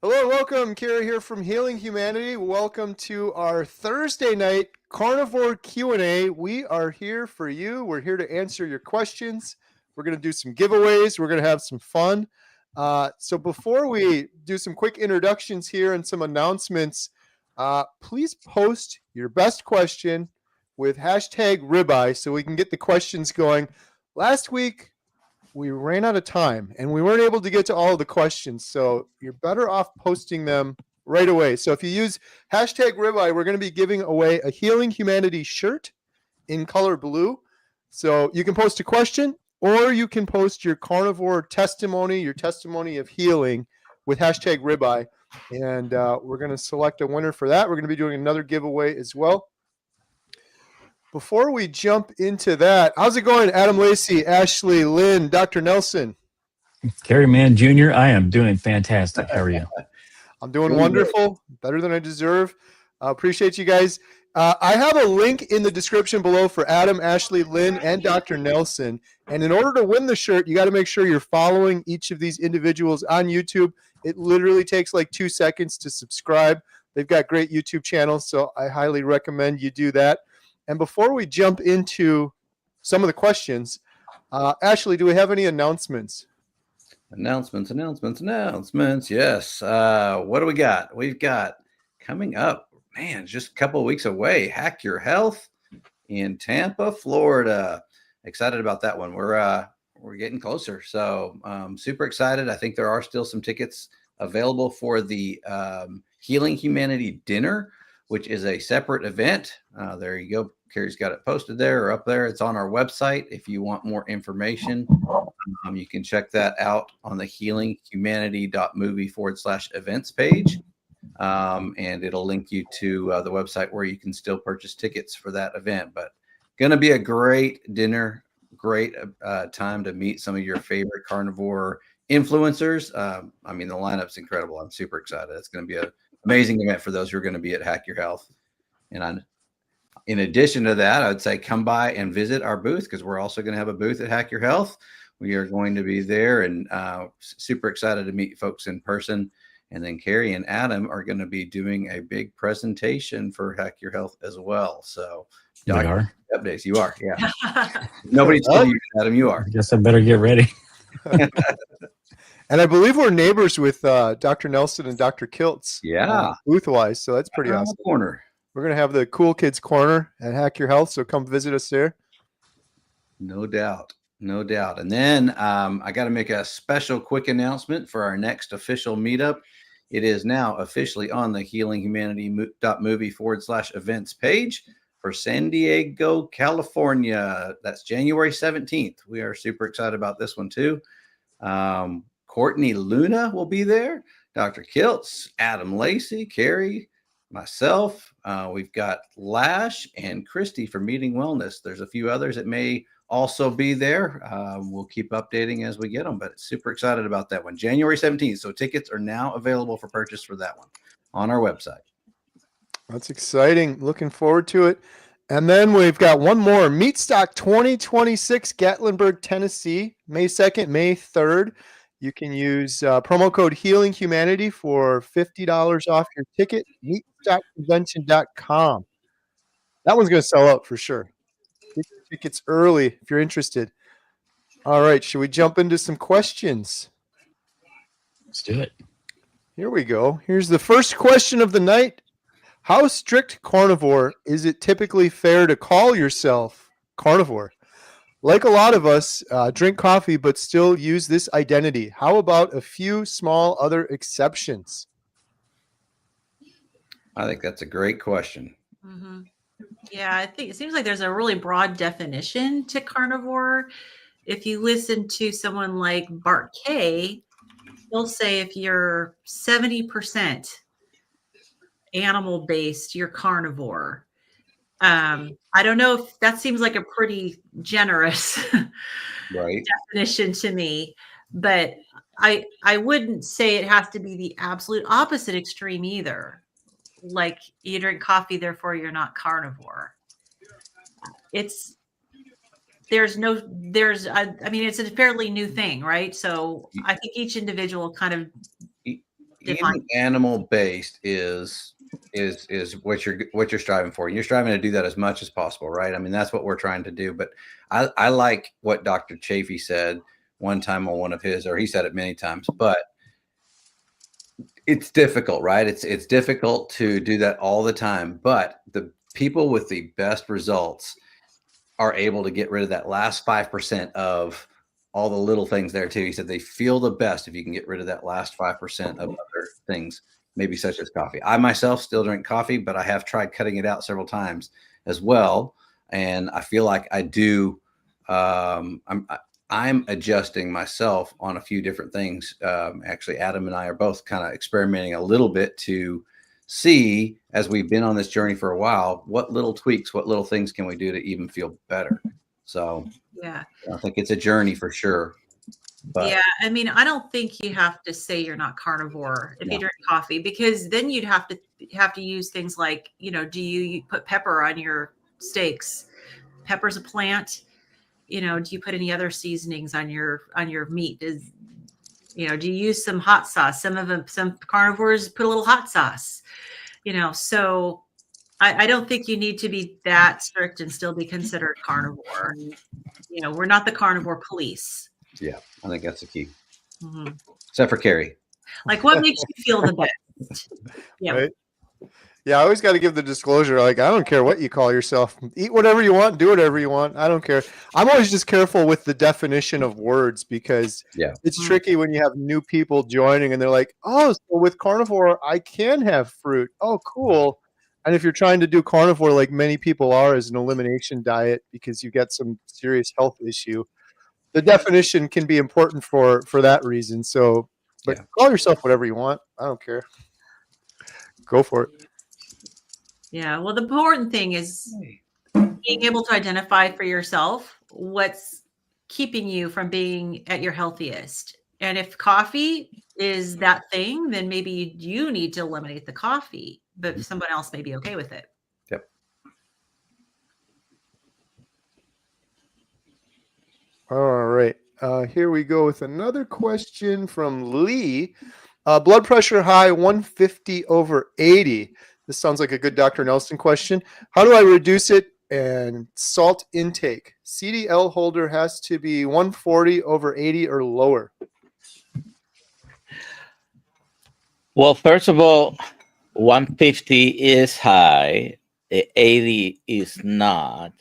Hello, welcome. Kara here from Healing Humanity. Welcome to our Thursday night Carnivore Q&A. We are here for you. We're here to answer your questions. We're going to do some giveaways. We're going to have some fun. So before we do some quick introductions here and some announcements, please post your best question with hashtag ribeye so we can get the questions going. Last week, we ran out of time and we weren't able to get to all of the questions. So you're better off posting them right away. So if you use hashtag ribeye, we're going to be giving away a Healing Humanity shirt in color blue. So you can post a question or you can post your carnivore testimony, your testimony of healing with hashtag ribeye. And we're going to select a winner for that. We're going to be doing another giveaway as well. Before we jump into that, how's it going, Adam Lacey, Ashley, Lynn, Dr. Nelson? Kerry Mann Jr., I am doing fantastic. How are you? I'm doing wonderful, better than I deserve. Appreciate you guys. I have a link in the description below for Adam, Ashley, Lynn, and Dr. Nelson. And in order to win the shirt, you got to make sure you're following each of these individuals on YouTube. It literally takes like 2 seconds to subscribe. They've got great YouTube channels, so I highly recommend you do that. And before we jump into some of the questions, Ashley, do we have any announcements? Announcements. Yes. What do we got? We've got coming up, man, just a couple of weeks away, Hack Your Health in Tampa, Florida. Excited about that one. We're getting closer. So super excited. I think there are still some tickets available for the Healing Humanity Dinner, which is a separate event. There you go. Carrie's got it posted there or up there. It's on our website. If you want more information, you can check that out on the healinghumanity.movie/events page. And it'll link you to the website where you can still purchase tickets for that event. But going to be a great dinner, great time to meet some of your favorite carnivore influencers. I mean, the lineup's incredible. I'm super excited. It's going to be an amazing event for those who are going to be at Hack Your Health. And in addition to that, I would say come by and visit our booth because we're also going to have a booth at Hack Your Health. We are going to be there and super excited to meet folks in person. And then Carrie and Adam are going to be doing a big presentation for Hack Your Health as well. So, We are. Updates. You are, yeah. Nobody's told you, Adam. You are. I guess I better get ready. And I believe we're neighbors with Dr. Nelson and Dr. Kiltz. Yeah. Booth-wise, so that's pretty Around awesome. the corner. We're going to have the Cool Kids Corner at Hack Your Health, so come visit us there. No doubt. No doubt. And then I got to make a special quick announcement for our next official meetup. It is now officially on the healinghumanity.movie/events page for San Diego, California. That's January 17th. We are super excited about this one too. Courtney Luna will be there. Dr. Kiltz, Adam Lacey, Carrie, myself. We've got Lash and Christy from Meeting Wellness. There's a few others that may also be there. We'll keep updating as we get them, but super excited about that one. January 17th. So tickets are now available for purchase for that one on our website. That's exciting. Looking forward to it. And then we've got one more, Meatstock 2026, Gatlinburg, Tennessee, May 2nd, May 3rd. You can use promo code Healing Humanity for $50 off your ticket, meatstockconvention.com. That one's going to sell out for sure. Get your tickets early if you're interested. All right, should we jump into some questions? Let's do it. Here we go. Here's the first question of the night. How strict carnivore is it typically fair to call yourself carnivore? Like a lot of us, drink coffee but still use this identity. How about a few small other exceptions? I think that's a great question. Mm-hmm. Yeah, I think it seems like there's a really broad definition to carnivore. If you listen to someone like Bart Kay, he'll say if you're 70% animal-based, you're carnivore. I don't know if that seems like a pretty generous definition to me, but I wouldn't say it has to be the absolute opposite extreme either. Like you drink coffee, therefore you're not carnivore. I mean, it's a fairly new thing, right? So I think each individual kind of eating animal based is what you're striving for. You're striving to do that as much as possible, right? I mean, that's what we're trying to do. But I like what Dr. Chafee said one time on one of his, or he said it many times, but it's difficult, right? It's difficult to do that all the time. But the people with the best results are able to get rid of that last 5% of all the little things there too. He said they feel the best if you can get rid of that last 5% of other things, maybe such as coffee. I myself still drink coffee, but I have tried cutting it out several times as well. And I feel like I do. I'm adjusting myself on a few different things. Actually, Adam and I are both kind of experimenting a little bit to see, as we've been on this journey for a while, what little tweaks, what little things can we do to even feel better. So yeah, I think it's a journey for sure. But yeah, I mean, I don't think you have to say you're not carnivore if you drink coffee, because then you'd have to use things like, do you put pepper on your steaks? Pepper's a plant. Do you put any other seasonings on your meat? Do you use some hot sauce? Some carnivores put a little hot sauce. So I don't think you need to be that strict and still be considered carnivore. We're not the carnivore police. Yeah, I think that's the key. Mm-hmm. Except for Carrie. Like, what makes you feel the best? Yeah. Right? Yeah, I always got to give the disclosure. Like, I don't care what you call yourself. Eat whatever you want, do whatever you want. I don't care. I'm always just careful with the definition of words, because it's tricky when you have new people joining and they're like, oh, so with carnivore, I can have fruit. Oh, cool. And if you're trying to do carnivore like many people are as an elimination diet because you get some serious health issue, the definition can be important for that reason. So, but call yourself whatever you want. I don't care. Go for it. Yeah. Well, the important thing is being able to identify for yourself what's keeping you from being at your healthiest. And if coffee is that thing, then maybe you need to eliminate the coffee, but someone else may be okay with it. Yep. All right. Here we go with another question from Lee. Blood pressure high, 150/80. This sounds like a good Dr. Nelson question. How do I reduce it? And salt intake. CDL holder has to be 140/80 or lower. Well, first of all, 150 is high, 80 is not.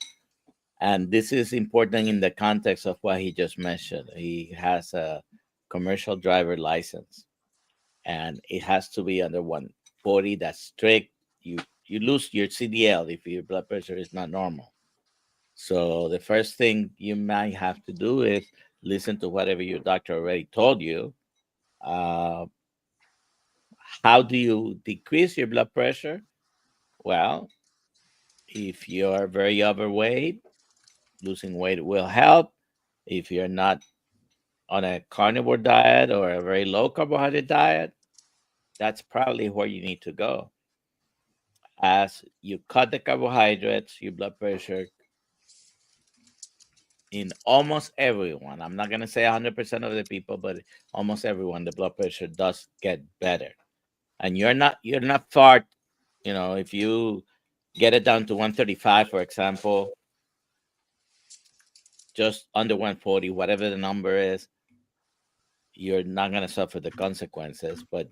And this is important in the context of what he just mentioned. He has a commercial driver license, and it has to be under 140. That's strict. You lose your CDL if your blood pressure is not normal. So the first thing you might have to do is listen to whatever your doctor already told you. How do you decrease your blood pressure? Well, if you're very overweight, losing weight will help. If you're not on a carnivore diet or a very low carbohydrate diet, that's probably where you need to go. As you cut the carbohydrates, your blood pressure, in almost everyone, I'm not going to say 100% of the people, but almost everyone, the blood pressure does get better. And you're not far, if you get it down to 135, for example, just under 140, whatever the number is, you're not going to suffer the consequences. But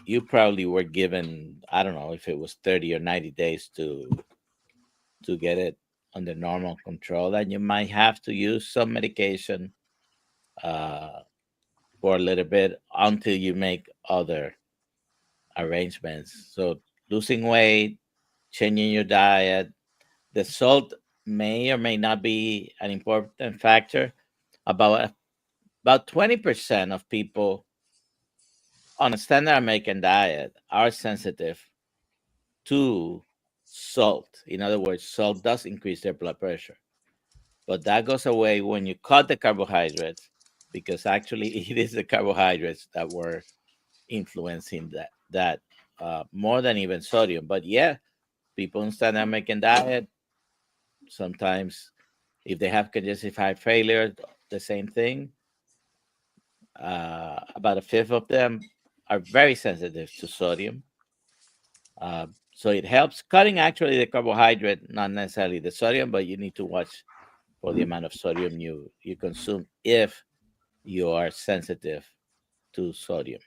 you probably were given, I don't know if it was 30 or 90 days to get it under normal control, and you might have to use some medication for a little bit until you make other arrangements. So losing weight, changing your diet, the salt may or may not be an important factor. About 20% of people on a standard American diet are sensitive to salt. In other words, salt does increase their blood pressure, but that goes away when you cut the carbohydrates, because actually it is the carbohydrates that were influencing that more than even sodium. But yeah, people on standard American diet, sometimes if they have congestive heart failure, the same thing. about a fifth of them are very sensitive to sodium. So it helps cutting actually the carbohydrate, not necessarily the sodium, but you need to watch for the amount of sodium you consume if you are sensitive to sodium.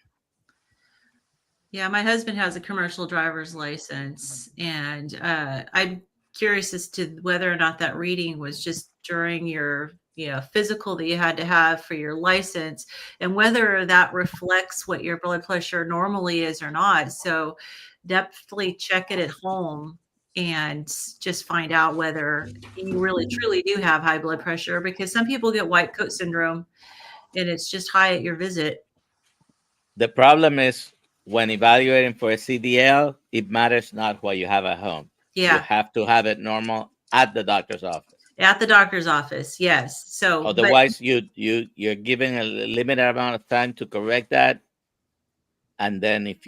Yeah, my husband has a commercial driver's license, and I'm curious as to whether or not that reading was just during your physical that you had to have for your license, and whether that reflects what your blood pressure normally is or not. So definitely check it at home and just find out whether you really truly do have high blood pressure, because some people get white coat syndrome and it's just high at your visit. The problem is when evaluating for a CDL, it matters not what you have at home. Yeah. You have to have it normal at the doctor's office. At the doctor's office, yes. So otherwise, you're given a limited amount of time to correct that, and then if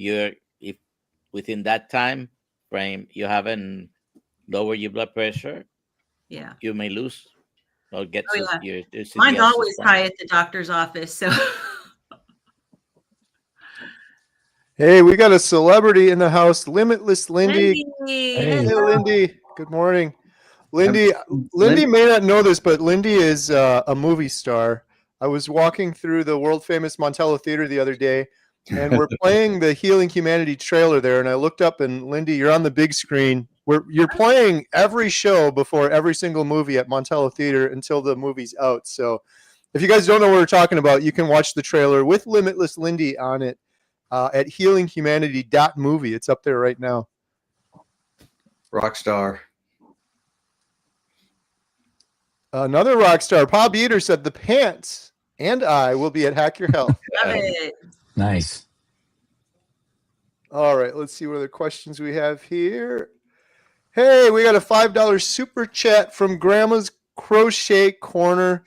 within that time frame you haven't lowered your blood pressure, yeah, you may lose or get your CDL mine's always suspended. high at the doctor's office. So. Hey, we got a celebrity in the house, Limitless Lindy. Hey, Hey, Lindy. Good morning. Lindy may not know this, but Lindy is a movie star. I was walking through the world famous Montello Theater the other day, and we're playing the Healing Humanity trailer there. And I looked up, and Lindy, you're on the big screen. You're playing every show before every single movie at Montello Theater until the movie's out. So if you guys don't know what we're talking about, you can watch the trailer with Limitless Lindy on it at healinghumanity.movie. It's up there right now. Rock star. Another rock star, Bob Eater, said the pants and I will be at Hack Your Health. love it. Nice. All right, let's see what other questions we have here. Hey, we got a $5 super chat from Grandma's Crochet Corner.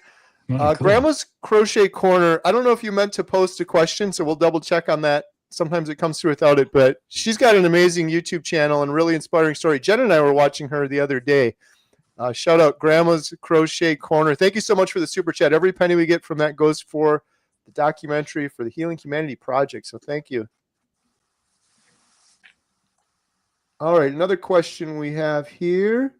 Cool. Grandma's Crochet Corner, I don't know if you meant to post a question, so we'll double check on that. Sometimes it comes through without it, but she's got an amazing YouTube channel and really inspiring story. Jen and I were watching her the other day. Shout out Grandma's Crochet Corner. Thank you so much for the super chat. Every penny we get from that goes for the documentary for the Healing Humanity Project. So thank you. All right, another question we have here.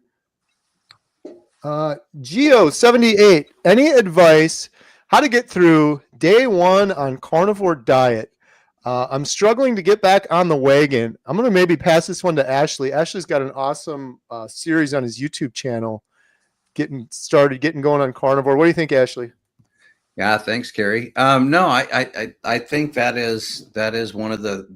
Geo78, any advice how to get through day one on carnivore diet? I'm struggling to get back on the wagon. I'm going to maybe pass this one to Ashley. Ashley's got an awesome series on his YouTube channel, getting going on carnivore. What do you think, Ashley? Yeah, thanks, Kerry. No, I think that is one of the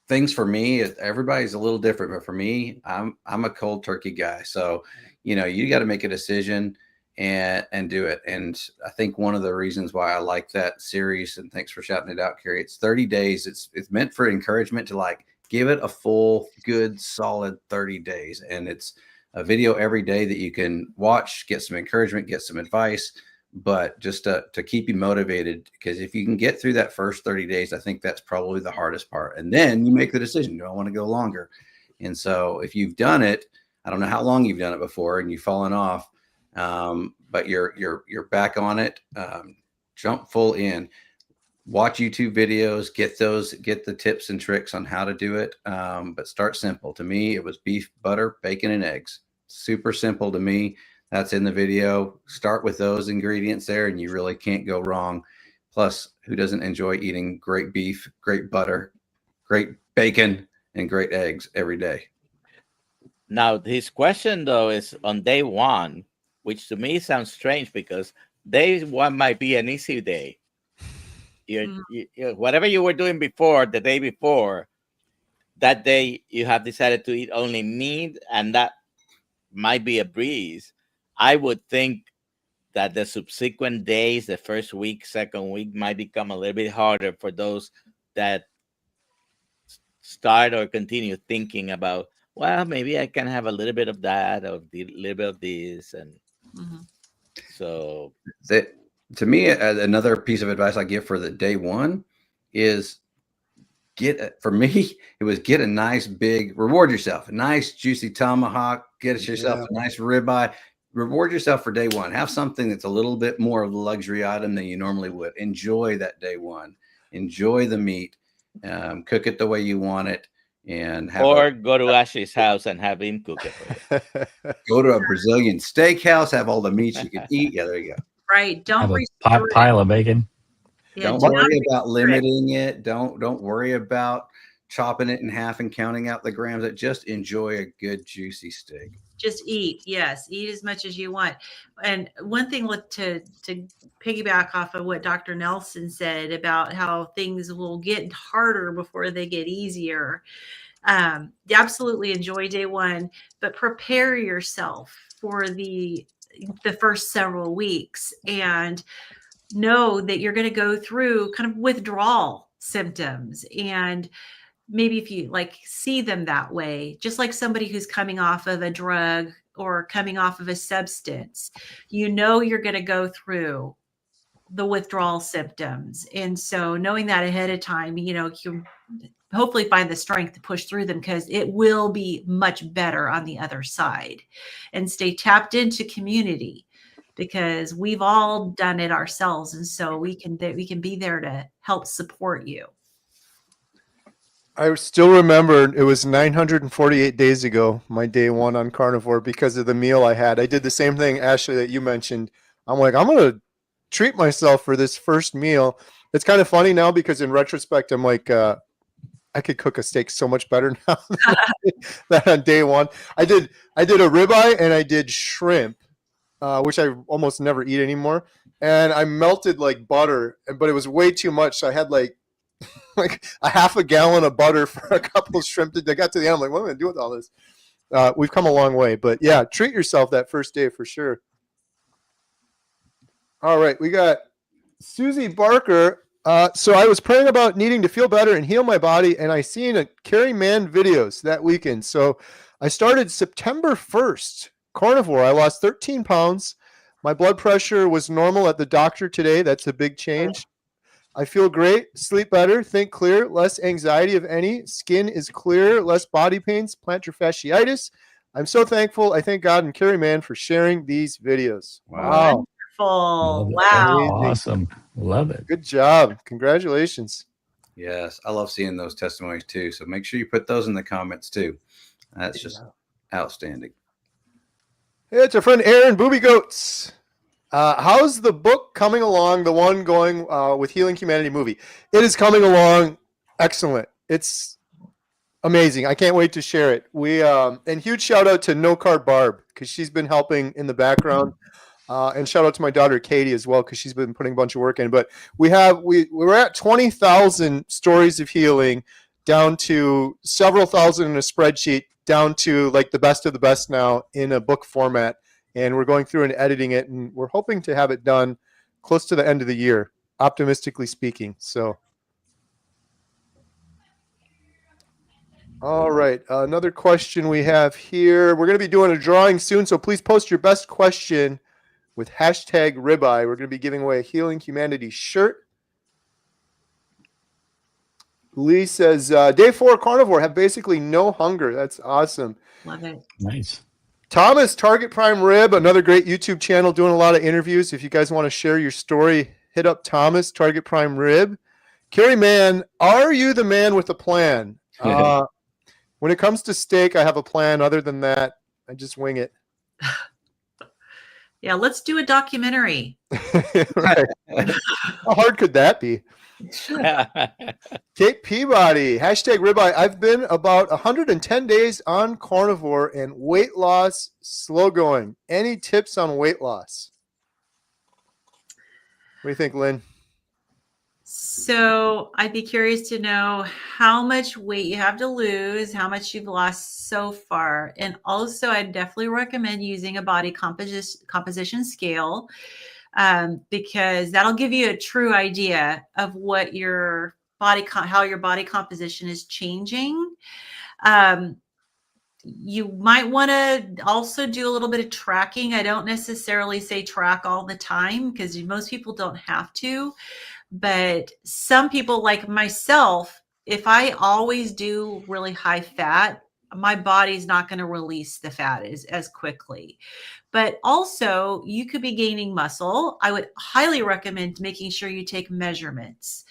things for me. Everybody's a little different, but for me, I'm a cold turkey guy. So, you got to make a decision and do it. And I think one of the reasons why I like that series, and thanks for shouting it out, Kerry, it's 30 days. It's meant for encouragement to give it a full, good, solid 30 days. And it's a video every day that you can watch, get some encouragement, get some advice, but just to keep you motivated, because if you can get through that first 30 days, I think that's probably the hardest part. And then you make the decision, do I want to go longer? And so if you've done it, I don't know how long you've done it before and you've fallen off, but you're back on it. Jump full in, watch YouTube videos, get the tips and tricks on how to do it. But start simple. To me, it was beef, butter, bacon, and eggs. Super simple to me. That's in the video. Start with those ingredients there, and you really can't go wrong. Plus, who doesn't enjoy eating great beef, great butter, great bacon, and great eggs every day? Now, his question, though, is on day one, which to me sounds strange because day one might be an easy day. Whatever you were doing before, the day before, that day you have decided to eat only meat, and that might be a breeze. I would think that the subsequent days, the first week, second week, might become a little bit harder for those that start or continue thinking about, well, maybe I can have a little bit of that or a little bit of this. And so that, to me, another piece of advice I give for the day one is get a nice big, reward yourself, a nice juicy tomahawk, get yourself a nice ribeye. Reward yourself for day one. Have something that's a little bit more of a luxury item than you normally would. Enjoy that day one. enjoy the meat, cook it the way you want it, and have Or go to Ashley's house and have him cook it for you. go to a Brazilian steakhouse, have all the meats you can eat. Yeah, there you go. Right. Don't Have a restrict. pile of bacon. Yeah, Don't do not worry about restrict. limiting it. Don't worry about chopping it in half and counting out the grams. Just enjoy a good juicy steak. Just eat. Yes, eat as much as you want. And one thing to piggyback off of what Dr. Nelson said about how things will get harder before they get easier. Absolutely enjoy day one, but prepare yourself for the first several weeks and know that you're going to go through kind of withdrawal symptoms. And maybe if you like see them that way, just like somebody who's coming off of a drug or coming off of a substance, you know, you're going to go through the withdrawal symptoms. And so knowing that ahead of time, you know, you hopefully find the strength to push through them, because it will be much better on the other side. And stay tapped into community, because we've all done it ourselves. And so we can be there to help support you. I still remember it was 948 days ago, my day one on carnivore, because of the meal I had. I did the same thing, Ashley, that you mentioned. I'm like, I'm going to treat myself for this first meal. It's kind of funny now, because in retrospect, I'm like, I could cook a steak so much better now than on day one. I did a ribeye and I did shrimp, which I almost never eat anymore. And I melted like butter, but it was way too much. So I had like a half a gallon of butter for a couple of shrimp. I got to the end, I'm like, what am I going to do with all this? We've come a long way, but yeah, treat yourself that first day for sure. All right, we got Susie Barker. So I was praying about needing to feel better and heal my body, and I seen a Carrie Mann videos that weekend. So I started September 1st, carnivore. I lost 13 pounds. My blood pressure was normal at the doctor today. That's a big change. I feel great, sleep better, think clear, less anxiety if any, skin is clear, less body pains, plantar fasciitis. I'm so thankful. I thank God and Carrie Mann for sharing these videos. Wow. Wonderful. Love it. Wow. Awesome. Love it. Good job. Congratulations. Yes, I love seeing those testimonies too. So make sure you put those in the comments too. That's just outstanding. Hey, it's our friend Aaron Booby Goats. How's the book coming along? The one going with Healing Humanity movie. It is coming along excellent. It's amazing. I can't wait to share it. We and huge shout out to No Carb Barb, because she's been helping in the background. And shout out to my daughter Katie as well, because she's been putting a bunch of work in. But we're at 20,000 stories of healing, down to several thousand in a spreadsheet, down to like the best of the best now in a book format. And we're going through and editing it, and we're hoping to have it done close to the end of the year, optimistically speaking. So, all right, another question we have here. We're going to be doing a drawing soon, so please post your best question with hashtag ribeye. We're going to be giving away a Healing Humanity shirt. Lee says, day 4 carnivore, have basically no hunger. That's awesome. Love it. Nice. Thomas, Target Prime Rib, another great YouTube channel doing a lot of interviews. If you guys want to share your story, hit up Thomas, Target Prime Rib. Carrie Mann, are you the man with a plan? When it comes to steak, I have a plan. Other than that, I just wing it. Yeah, let's do a documentary. Right. How hard could that be? Kate Peabody, hashtag ribeye. I've been about 110 days on carnivore and weight loss slow going. Any tips on weight loss? What do you think, Lynn? So I'd be curious to know how much weight you have to lose, how much you've lost so far. And also I'd definitely recommend using a body composition scale, because that'll give you a true idea of what your how your body composition is changing. You might want to also do a little bit of tracking. I don't necessarily say track all the time, because most people don't have to. But some people like myself, if I always do really high fat, my body's not going to release the fat as quickly. But also, you could be gaining muscle. I would highly recommend making sure you take measurements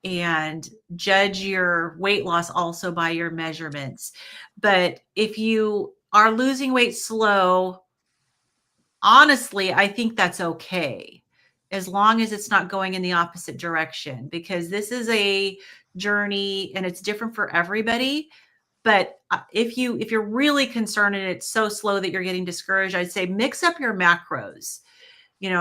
and judge your weight loss also by your measurements. But if you are losing weight slow, honestly, I think that's okay, as long as it's not going in the opposite direction, because this is a journey and it's different for everybody. But if you're really concerned and it's so slow that you're getting discouraged, I'd say mix up your macros.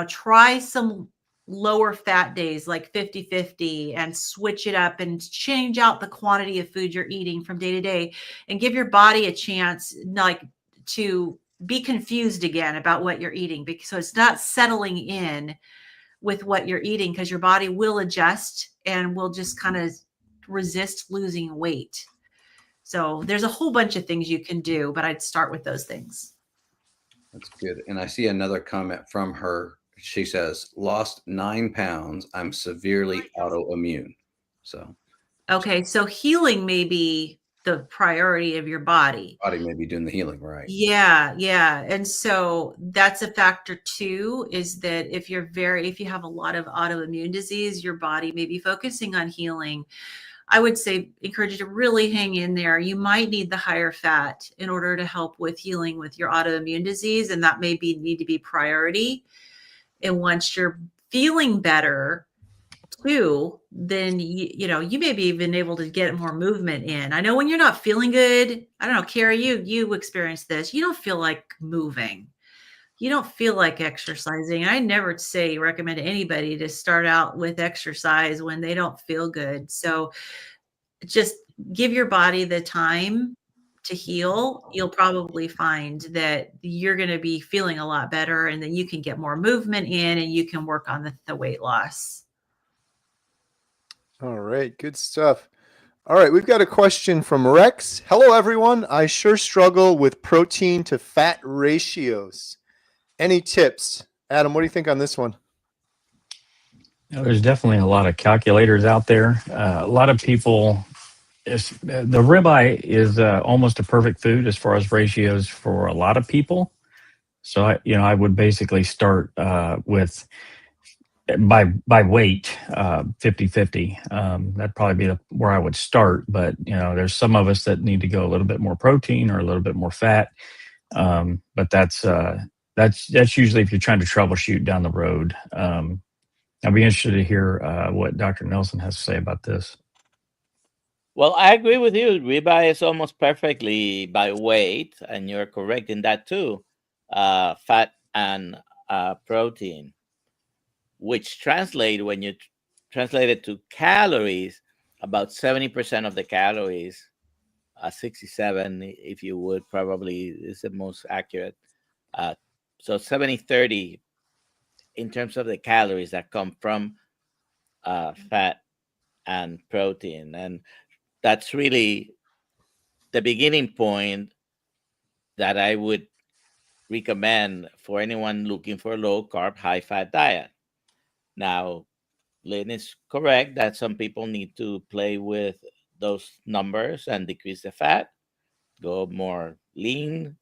Try some lower fat days like 50-50 and switch it up and change out the quantity of food you're eating from day to day, and give your body a chance like to be confused again about what you're eating, because so it's not settling in with what you're eating, because your body will adjust and will just kind of resist losing weight. So there's a whole bunch of things you can do, but I'd start with those things. That's good. And I see another comment from her. She says, lost 9 pounds. I'm severely autoimmune. So, okay. So healing may be the priority of your body. Body may be doing the healing, right? Yeah. Yeah. And so that's a factor too, is that if you have a lot of autoimmune disease, your body may be focusing on healing. I would say encourage you to really hang in there. You might need the higher fat in order to help with healing with your autoimmune disease, and that may need to be priority. And once you're feeling better too, then you may be even able to get more movement in. I know when you're not feeling good, I don't know, Carrie, you experienced this. You don't feel like moving. You don't feel like exercising. I never recommend to anybody to start out with exercise when they don't feel good. So just give your body the time to heal. You'll probably find that you're going to be feeling a lot better, and then you can get more movement in and you can work on the weight loss. All right, good stuff. All right, we've got a question from Rex. Hello, everyone. I sure struggle with protein to fat ratios. Any tips? Adam, what do you think on this one? There's definitely a lot of calculators out there. A lot of people, the ribeye is almost a perfect food as far as ratios for a lot of people. So I would basically start with by weight, 50-50. That'd probably be where I would start. But there's some of us that need to go a little bit more protein or a little bit more fat. But that's usually if you're trying to troubleshoot down the road. I'll be interested to hear what Dr. Nelson has to say about this. Well, I agree with you. Ribeye is almost perfectly by weight, and you're correct in that too. Fat and protein, which translate, when you translate it to calories, about 70% of the calories, 67, if you would, probably is the most accurate. So 70-30 in terms of the calories that come from fat and protein. And that's really the beginning point that I would recommend for anyone looking for a low carb, high fat diet. Now, Lynn is correct that some people need to play with those numbers and decrease the fat, go more lean,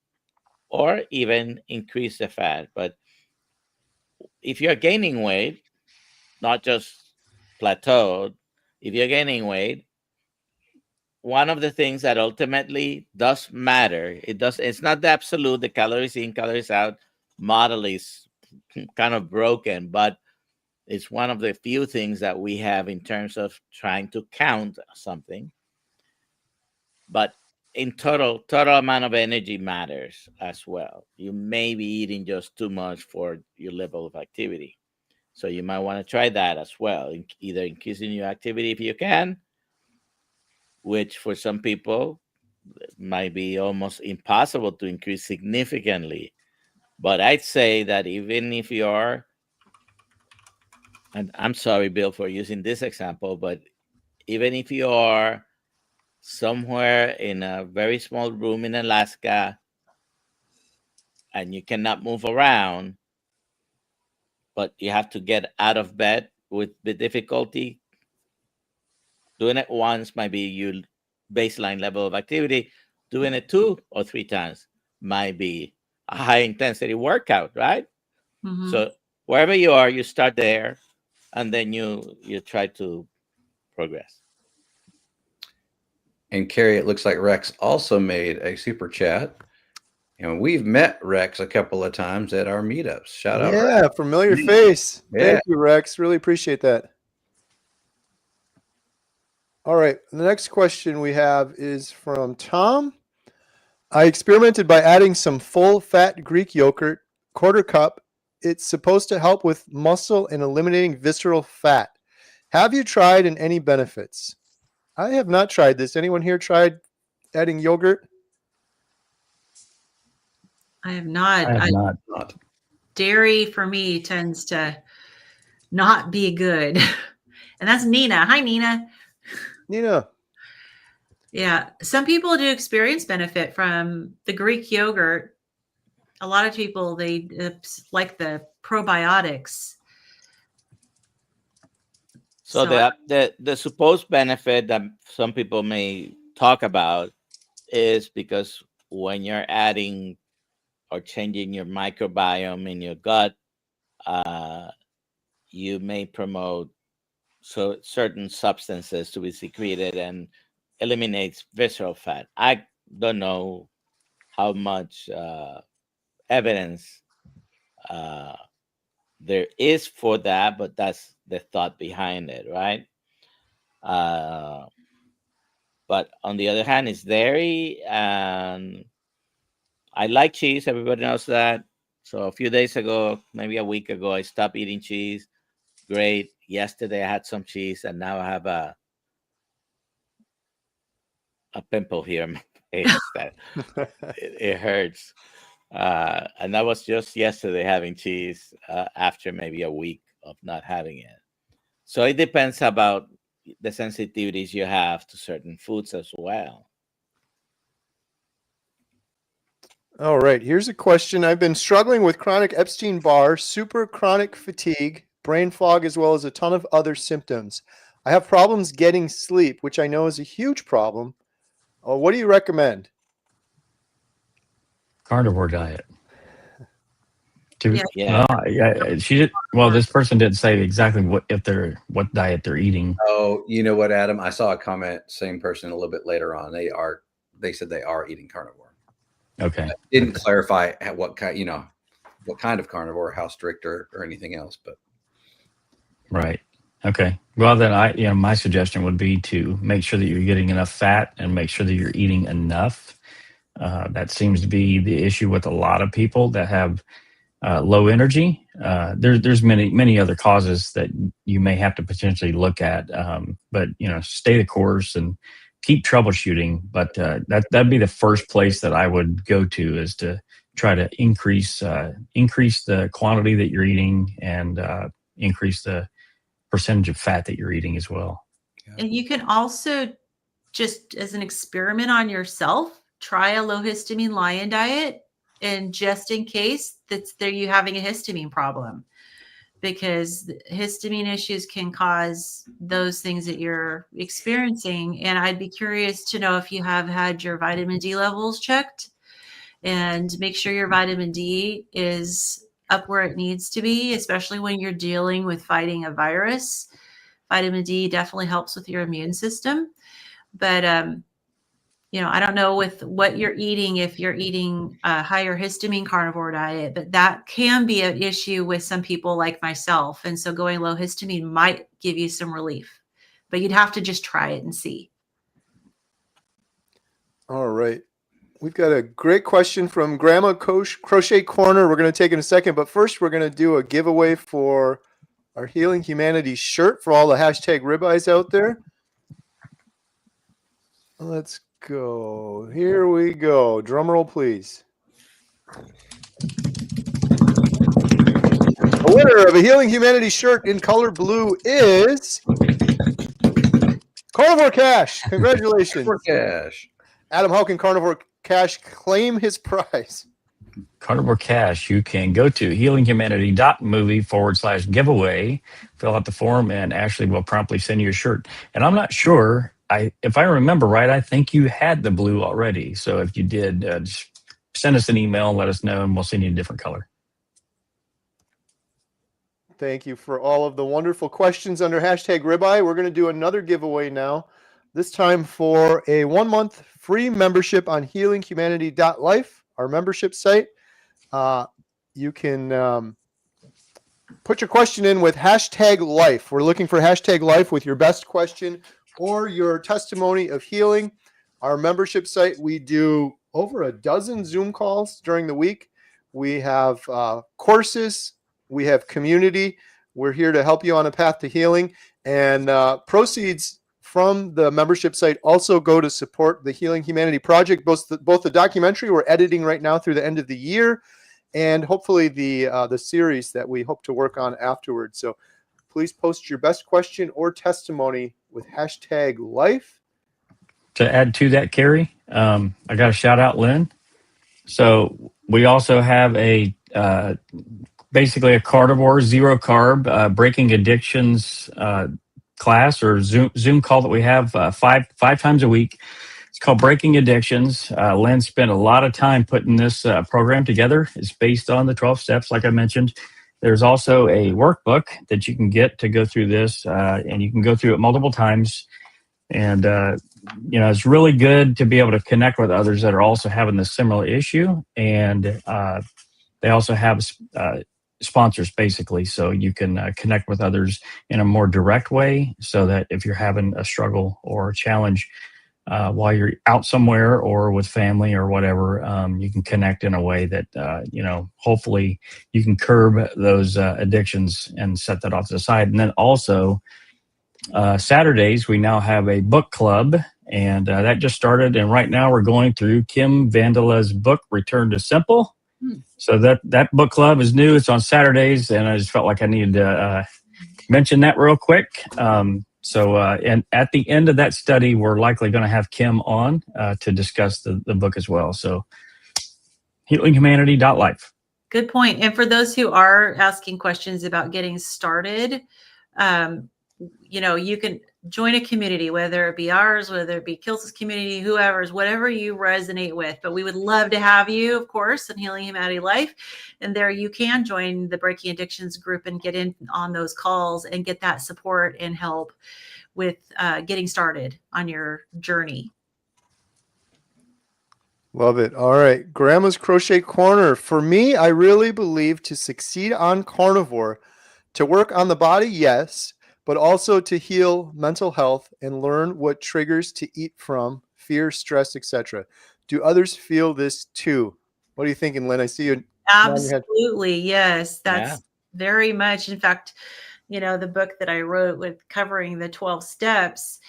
or even increase the fat. But if you're gaining weight, not just plateaued, if you're gaining weight, one of the things that ultimately does matter, it's not the absolute, the calories in, calories out model is kind of broken, but it's one of the few things that we have in terms of trying to count something. But in total amount of energy matters as well. You may be eating just too much for your level of activity. So you might want to try that as well, either increasing your activity if you can, which for some people might be almost impossible to increase significantly. But I'd say that even if you are, and I'm sorry, Bill, for using this example, but even if you are somewhere in a very small room in Alaska and you cannot move around, but you have to get out of bed with the difficulty, doing it once might be your baseline level of activity. doing it 2 or 3 times might be a high intensity workout, right? Mhm. So wherever you are, you start there, and then you try to progress. And Carrie, it looks like Rex also made a super chat. And we've met Rex a couple of times at our meetups. Shout out, Rex. Yeah, familiar face. Yeah. Thank you, Rex. Really appreciate that. All right. The next question we have is from Tom. I experimented by adding some full fat Greek yogurt, quarter cup. It's supposed to help with muscle and eliminating visceral fat. Have you tried and any benefits? I have not tried this. Anyone here tried adding yogurt? I have not. I have not. Not. Dairy for me tends to not be good. And that's Nina. Hi, Nina. Nina. Yeah. Some people do experience benefit from the Greek yogurt. A lot of people, they like the probiotics. So the supposed benefit that some people may talk about is because when you're adding or changing your microbiome in your gut, you may promote certain substances to be secreted and eliminates visceral fat. I don't know how much evidence there is for that, but that's the thought behind it, right? But on the other hand, it's dairy, and I like cheese. Everybody knows that. So a few days ago, maybe a week ago, I stopped eating cheese. Great. Yesterday I had some cheese, and now I have a pimple here in my face that it hurts. And that was just yesterday having cheese after maybe a week of not having it. So it depends about the sensitivities you have to certain foods as well. All right. Here's a question. I've been struggling with chronic Epstein-Barr, super chronic fatigue, brain fog, as well as a ton of other symptoms. I have problems getting sleep, which I know is a huge problem. What do you recommend? Carnivore diet. Yeah. She did. Well, this person didn't say exactly what diet they're eating. Oh, you know what, Adam? I saw a comment, same person a little bit later on. They said they are eating carnivore. Okay. I didn't clarify what kind of carnivore, how strict or anything else, but Right. Okay. Well, then my suggestion would be to make sure that you're getting enough fat and make sure that you're eating enough. That seems to be the issue with a lot of people that have low energy. There's many other causes that you may have to potentially look at, but stay the course and keep troubleshooting. But that'd be the first place that I would go to, is to try to increase the quantity that you're eating and increase the percentage of fat that you're eating as well. And you can also, just as an experiment on yourself, try a low histamine lion diet, and just in case you're having a histamine problem, because histamine issues can cause those things that you're experiencing. And I'd be curious to know if you have had your vitamin D levels checked, and make sure your vitamin D is up where it needs to be, especially when you're dealing with fighting a virus. Vitamin D definitely helps with your immune system. But I don't know with what you're eating, if you're eating a higher histamine carnivore diet, but that can be an issue with some people like myself. And so going low histamine might give you some relief, but you'd have to just try it and see. All right. We've got a great question from Grandma Crochet Corner. We're going to take in a second, but first we're going to do a giveaway for our Healing Humanity shirt for all the hashtag ribeyes out there. Let's go. Here we go. Drum roll, please. The winner of a Healing Humanity shirt in color blue is Carnivore Cash. Congratulations. Carnivore Cash. Adam, how can Carnivore Cash claim his prize? Carnivore Cash, you can go to healinghumanity.movie/giveaway, fill out the form, and Ashley will promptly send you a shirt. And I'm not sure if I remember right, I think you had the blue already. So if you did, just send us an email and let us know, and we'll send you a different color. Thank you for all of the wonderful questions under hashtag ribeye. We're going to do another giveaway now, this time for a 1-month free membership on healinghumanity.life, our membership site. You can put your question in with hashtag life. We're looking for hashtag life with your best question or your testimony of healing. Our membership site, we do over a dozen Zoom calls during the week. We have courses. We have community. We're here to help you on a path to healing. And proceeds from the membership site also go to support the Healing Humanity Project, both the documentary we're editing right now through the end of the year, and hopefully the series that we hope to work on afterwards. So please post your best question or testimony with hashtag life. To add to that, Carrie, I got to shout out Lynn. So we also have a basically a carnivore, zero carb, breaking addictions class or Zoom call that we have five times a week. It's called Breaking Addictions. Lynn spent a lot of time putting this program together. It's based on the 12 steps, like I mentioned. There's also a workbook that you can get to go through this, and you can go through it multiple times. And, it's really good to be able to connect with others that are also having this similar issue. And they also have sponsors, basically, so you can connect with others in a more direct way, so that if you're having a struggle or a challenge while you're out somewhere or with family or whatever, you can connect in a way that, hopefully you can curb those addictions and set that off to the side. And then also Saturdays, we now have a book club, and that just started. And right now we're going through Kim Vandala's book, Return to Simple. So that book club is new. It's on Saturdays, and I just felt like I needed to mention that real quick. And at the end of that study, we're likely going to have Kim on to discuss the book as well. So healinghumanity.life. Good point. And for those who are asking questions about getting started, you can join a community, whether it be ours, whether it be Kilsa's community, whoever's, whatever you resonate with. But we would love to have you, of course, in Healing Humanity Life. And there you can join the Breaking Addictions group and get in on those calls and get that support and help with getting started on your journey. Love it. All right. Grandma's Crochet Corner. For me, I really believe to succeed on carnivore, to work on the body, yes, but also to heal mental health and learn what triggers to eat from, fear, stress, etc. Do others feel this too? What are you thinking, Lynn? I see you. Absolutely. Yes. That's very much. In fact, the book that I wrote with covering the 12 steps,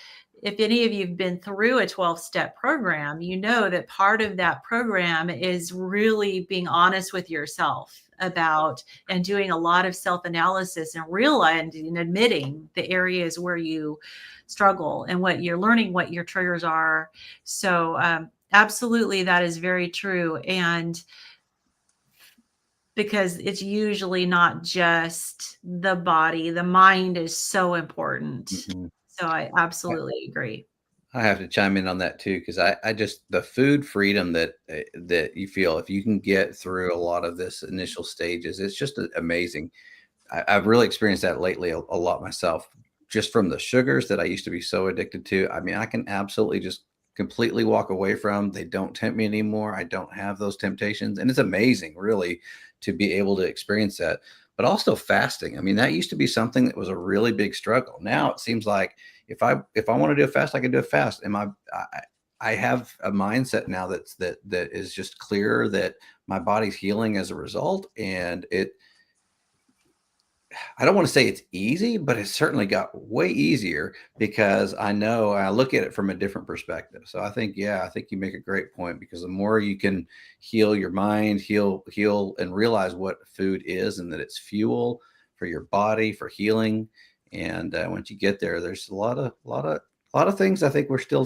if any of you have been through a 12-step program, you know that part of that program is really being honest with yourself about and doing a lot of self-analysis and realizing and admitting the areas where you struggle and what you're learning, what your triggers are. So absolutely, that is very true. And because it's usually not just the body, the mind is so important. Mm-hmm. So I absolutely agree. I have to chime in on that too, because I just, the food freedom that you feel if you can get through a lot of this initial stages, it's just amazing. I've really experienced that lately a lot myself, just from the sugars that I used to be so addicted to. I mean, I can absolutely just completely walk away from. They don't tempt me anymore. I don't have those temptations. And it's amazing, really, to be able to experience that. But also fasting. I mean, that used to be something that was a really big struggle. Now it seems like if I want to do a fast, I can do a fast. And I have a mindset now that is just clear that my body's healing as a result. And I don't want to say it's easy, but it certainly got way easier because I know I look at it from a different perspective. So I think you make a great point, because the more you can heal your mind, heal and realize what food is and that it's fuel for your body, for healing. And once you get there, there's a lot of things I think we're still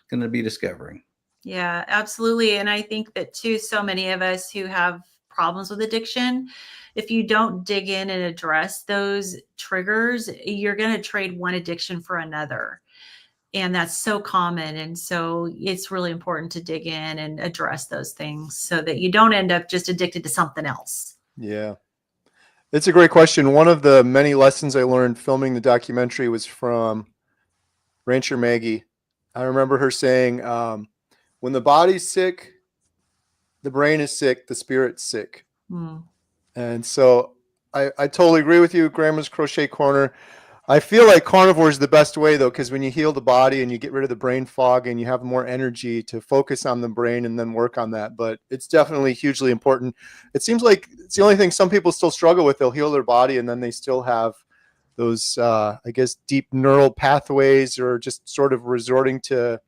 going to be discovering. Yeah, absolutely. And I think that too, so many of us who have problems with addiction, if you don't dig in and address those triggers, you're going to trade one addiction for another. And that's so common. And so it's really important to dig in and address those things so that you don't end up just addicted to something else. Yeah. It's a great question. One of the many lessons I learned filming the documentary was from Rancher Maggie. I remember her saying, when the body's sick, the brain is sick, the spirit's sick. Mm. And so I totally agree with you, Grandma's Crochet Corner. I feel like carnivore is the best way, though, because when you heal the body and you get rid of the brain fog and you have more energy to focus on the brain and then work on that. But it's definitely hugely important. It seems like it's the only thing some people still struggle with. They'll heal their body and then they still have those, I guess, deep neural pathways or just sort of resorting to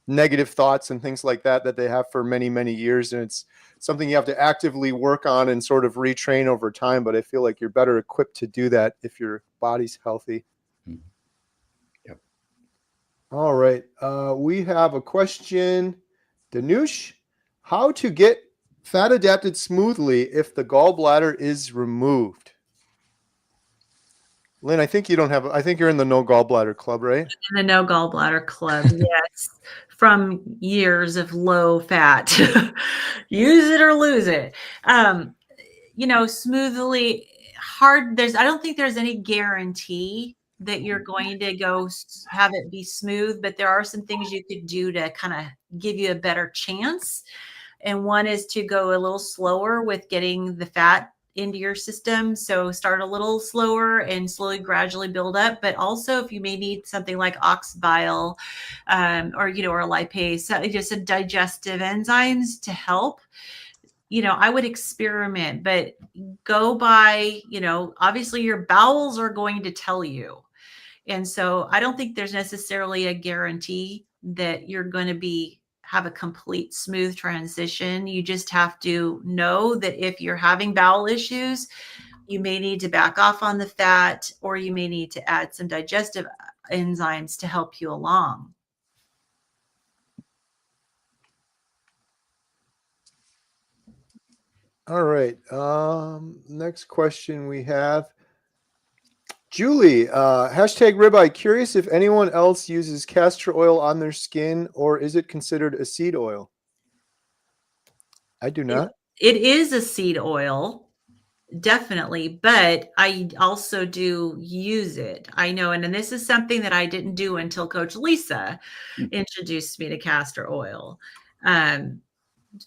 negative thoughts and things like that they have for many, many years. And it's something you have to actively work on and sort of retrain over time. But I feel like you're better equipped to do that if your body's healthy. Yep. All right. We have a question. Danush, how to get fat adapted smoothly if the gallbladder is removed? Lynn, I think you don't have, I think you're in the no gallbladder club, right? In the no gallbladder club, yes, from years of low fat. Use it or lose it. Smoothly hard. I don't think there's any guarantee that you're going to go have it be smooth, but there are some things you could do to kind of give you a better chance. And one is to go a little slower with getting the fat into your system. So start a little slower and slowly, gradually build up. But also, if you may need something like ox bile, or a lipase, just a digestive enzymes to help, I would experiment, but go by, obviously your bowels are going to tell you. And so I don't think there's necessarily a guarantee that you're going to have a complete smooth transition. You just have to know that if you're having bowel issues, you may need to back off on the fat, or you may need to add some digestive enzymes to help you along. All right. Next question we have. Julie, hashtag ribeye, curious if anyone else uses castor oil on their skin, or is it considered a seed oil? I do not. It is a seed oil, definitely, but I also do use it. I know, and this is something that I didn't do until Coach Lisa introduced me to castor oil,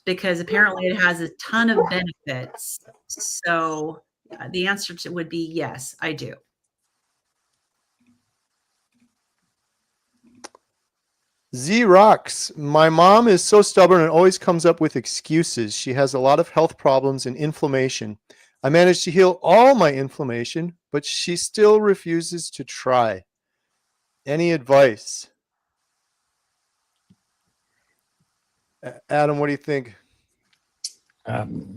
because apparently it has a ton of benefits. So the answer would be yes, I do. Z Rocks, my mom is so stubborn and always comes up with excuses. She has a lot of health problems and inflammation. I managed to heal all my inflammation, but she still refuses to try. Any advice? Adam, what do you think?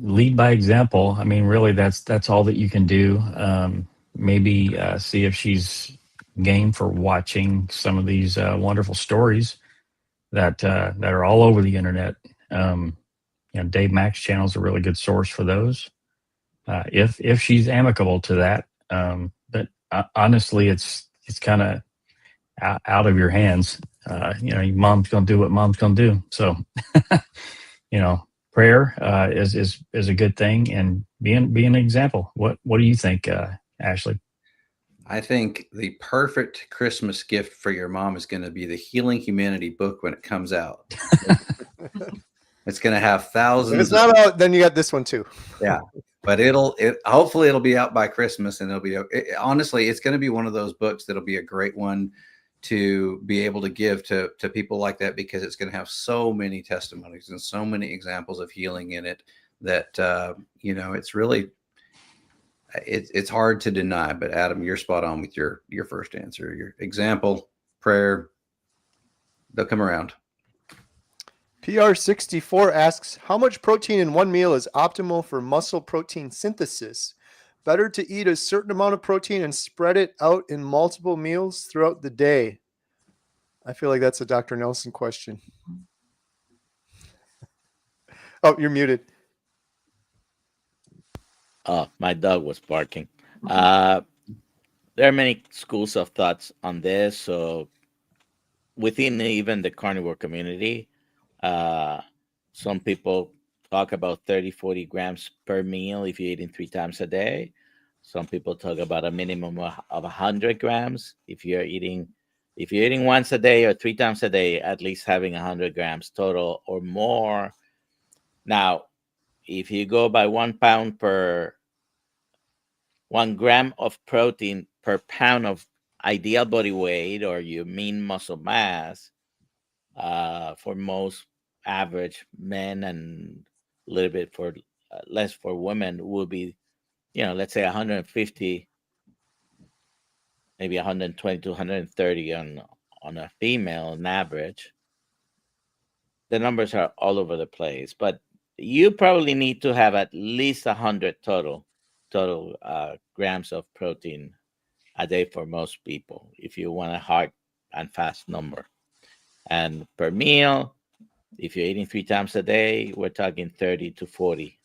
Lead by example. I mean, really, that's all that you can do. Maybe see if she's game for watching some of these wonderful stories that are all over the internet. Dave Mack's channel is a really good source for those. If she's amicable to that, but honestly, it's kind of out of your hands. Your mom's gonna do what mom's gonna do. So, prayer is a good thing, and be an example. What do you think, Ashley? I think the perfect Christmas gift for your mom is going to be the Healing Humanity book when it comes out. It's going to have thousands. If it's not out, then you got this one too. Yeah, but hopefully it'll be out by Christmas, and honestly, it's going to be one of those books that'll be a great one to be able to give to people like that, because it's going to have so many testimonies and so many examples of healing in it that it's really. It's hard to deny, but Adam, you're spot on with your first answer. Your example, prayer, they'll come around. PR64 asks, how much protein in one meal is optimal for muscle protein synthesis? Better to eat a certain amount of protein and spread it out in multiple meals throughout the day? I feel like that's a Dr. Nelson question. Oh, you're muted. Oh, my dog was barking. There are many schools of thoughts on this. So within even the carnivore community, some people talk about 30, 40 grams per meal if you're eating 3 times a day. Some people talk about a minimum of 100 grams if you're eating once a day or 3 times a day, at least having 100 grams total or more. Now, if you go by 1 pound per 1 gram of protein per pound of ideal body weight or your mean muscle mass, for most average men and a little bit for less for women, will be, let's say 150, maybe 120 to 130 on a female on average. The numbers are all over the place, but you probably need to have at least 100 total grams of protein a day for most people if you want a hard and fast number. And per meal, if you're eating 3 times a day, we're talking 30 to 40.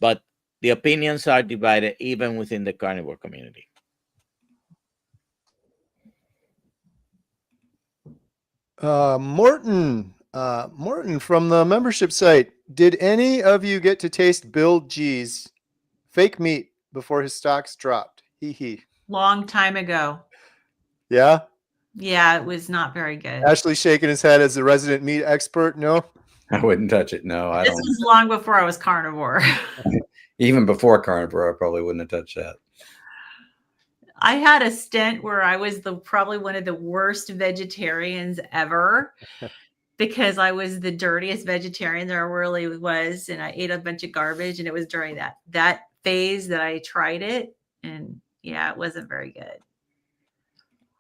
But the opinions are divided even within the carnivore community. Morton from the membership site. Did any of you get to taste Bill G's fake meat before his stocks dropped? Hee hee. Long time ago. Yeah. Yeah, it was not very good. Ashley shaking his head as the resident meat expert. No. I wouldn't touch it. No, I This don't. was long before I was carnivore. Even before carnivore, I probably wouldn't have touched that. I had a stint where I was probably one of the worst vegetarians ever because I was the dirtiest vegetarian there really was, and I ate a bunch of garbage. And it was during that phase that I tried it, and yeah, it wasn't very good.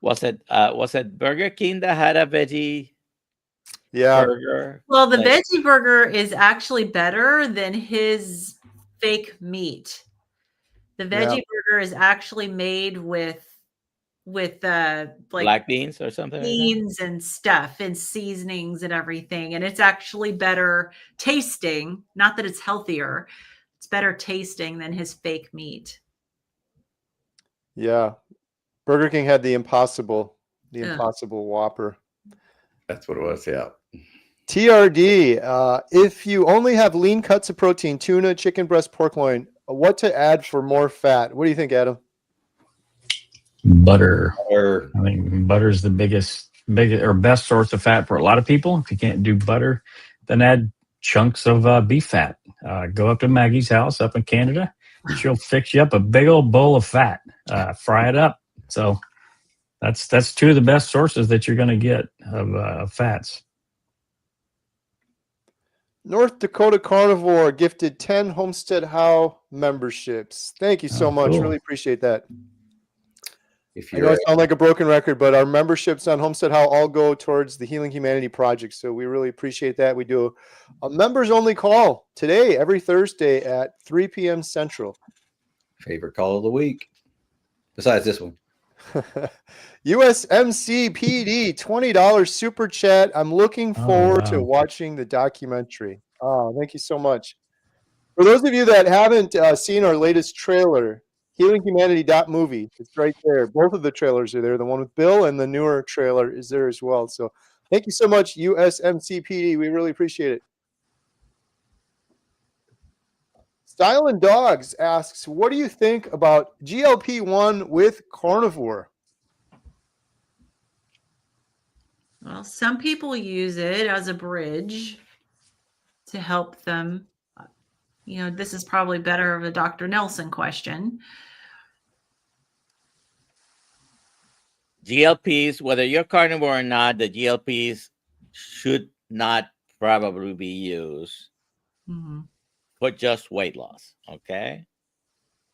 Was it Burger King that had a veggie burger? Well, the veggie burger is actually better than his fake meat. The veggie burger is actually made with like black beans or something, beans and stuff and seasonings and everything, and it's actually better tasting. Not that it's healthier; it's better tasting than his fake meat. Yeah, Burger King had the Impossible Whopper. That's what it was. Yeah. TRD. If you only have lean cuts of protein, tuna, chicken breast, pork loin, what to add for more fat? What do you think, Adam? Butter. Or I think butter is the biggest or best source of fat for a lot of people. If you can't do butter, then add chunks of beef fat. Go up to Maggie's house up in Canada. She'll fix you up a big old bowl of fat. Fry it up. So that's two of the best sources that you're going to get of fats. North Dakota Carnivore gifted 10 Homestead How memberships. Thank you so much. Cool. Really appreciate that. if I know you're I sound like a broken record, but our memberships on Homestead How all go towards the Healing Humanity Project. So we really appreciate that. We do a members only call today, every Thursday at 3 p.m. Central. favorite call of the week, besides this one. USMC PD, $20 super chat. I'm looking forward to wow. watching the documentary. Oh, thank you so much. For those of you that haven't seen our latest trailer, healinghumanity.movie, it's right there. Both of the trailers are there. The one with Bill and the newer trailer is there as well. So thank you so much, USMC PD. We really appreciate it. Style and Dogs asks, what do you think about GLP-1 with carnivore? Well, some people use it as a bridge to help them. This is probably better of a Dr. Nelson question. GLPs, whether you're carnivore or not, the GLPs should not probably be used for just weight loss. Okay,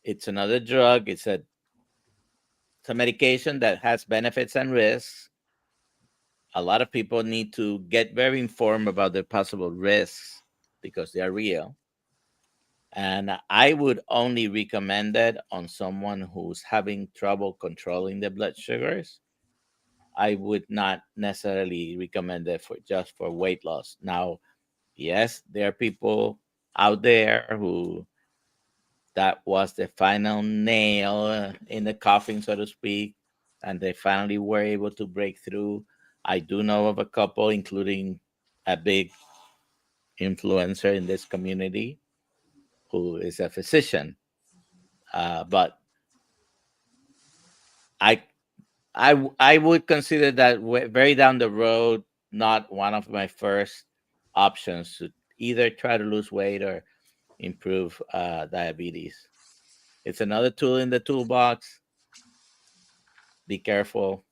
it's another drug. It's a medication that has benefits and risks. A lot of people need to get very informed about the possible risks because they are real. And I would only recommend it on someone who's having trouble controlling the blood sugars. I would not necessarily recommend it just for weight loss. Now, yes, there are people out there who that was the final nail in the coffin, so to speak. and they finally were able to break through. I do know of a couple, including a big influencer in this community who is a physician. But I, I would consider that very down the road, not one of my first options to either try to lose weight or improve diabetes. It's another tool in the toolbox. Be careful.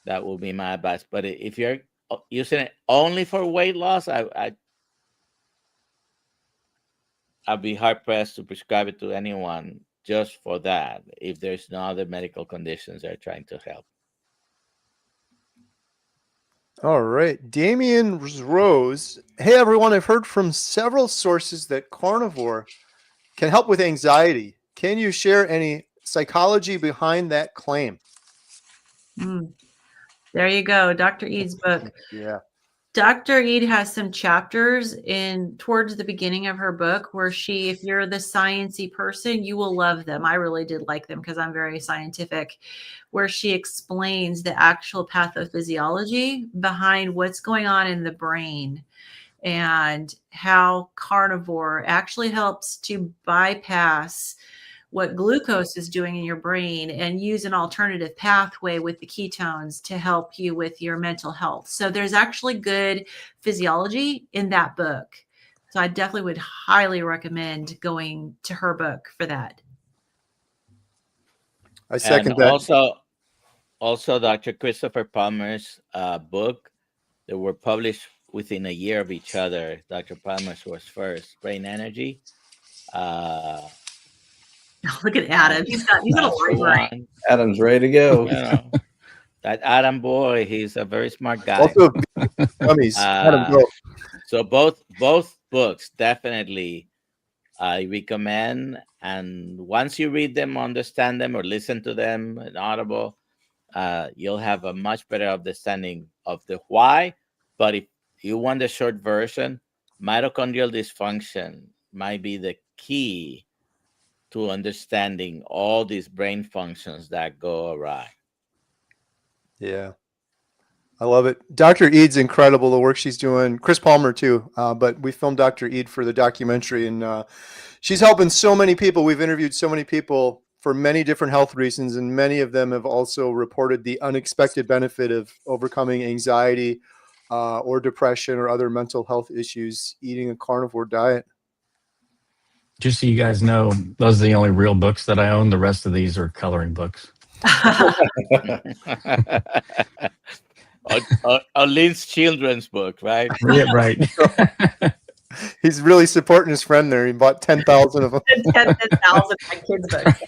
That will be my advice. But if you're using it only for weight loss, I'd be hard pressed to prescribe it to anyone just for that if there's no other medical conditions they're trying to help. All right. Damien Rose. Hey, everyone. I've heard from several sources that carnivore can help with anxiety. Can you share any psychology behind that claim? There you go. Dr. Ead's book. Yeah. Dr. Ead has some chapters towards the beginning of her book where if you're the sciencey person, you will love them. I really did like them because I'm very scientific, where she explains the actual pathophysiology behind what's going on in the brain and how carnivore actually helps to bypass what glucose is doing in your brain and use an alternative pathway with the ketones to help you with your mental health. So there's actually good physiology in that book. So I definitely would highly recommend going to her book for that. I second And that. also Dr. Christopher Palmer's book. They were published within a year of each other. Dr. Palmer's was first, Brain Energy. Look at Adam. He's got a library. Adam's ready to go. You know, that Adam boy, he's a very smart guy. Also, gummies. Adam, go. So both books definitely I recommend. And once you read them, understand them, or listen to them in Audible, you'll have a much better understanding of the why. But if you want the short version, mitochondrial dysfunction might be the key to understanding all these brain functions that go awry. Yeah. I love it. Dr. Ead's incredible, the work she's doing. Chris Palmer, too. But we filmed Dr. Ead for the documentary, and she's helping so many people. We've interviewed so many people for many different health reasons, and many of them have also reported the unexpected benefit of overcoming anxiety or depression or other mental health issues eating a carnivore diet. Just so you guys know, those are the only real books that I own. The rest of these are coloring books. Lynn's children's book, right? Yeah, right. He's really supporting his friend there. He bought 10,000 of them. 10,000 my kids' books.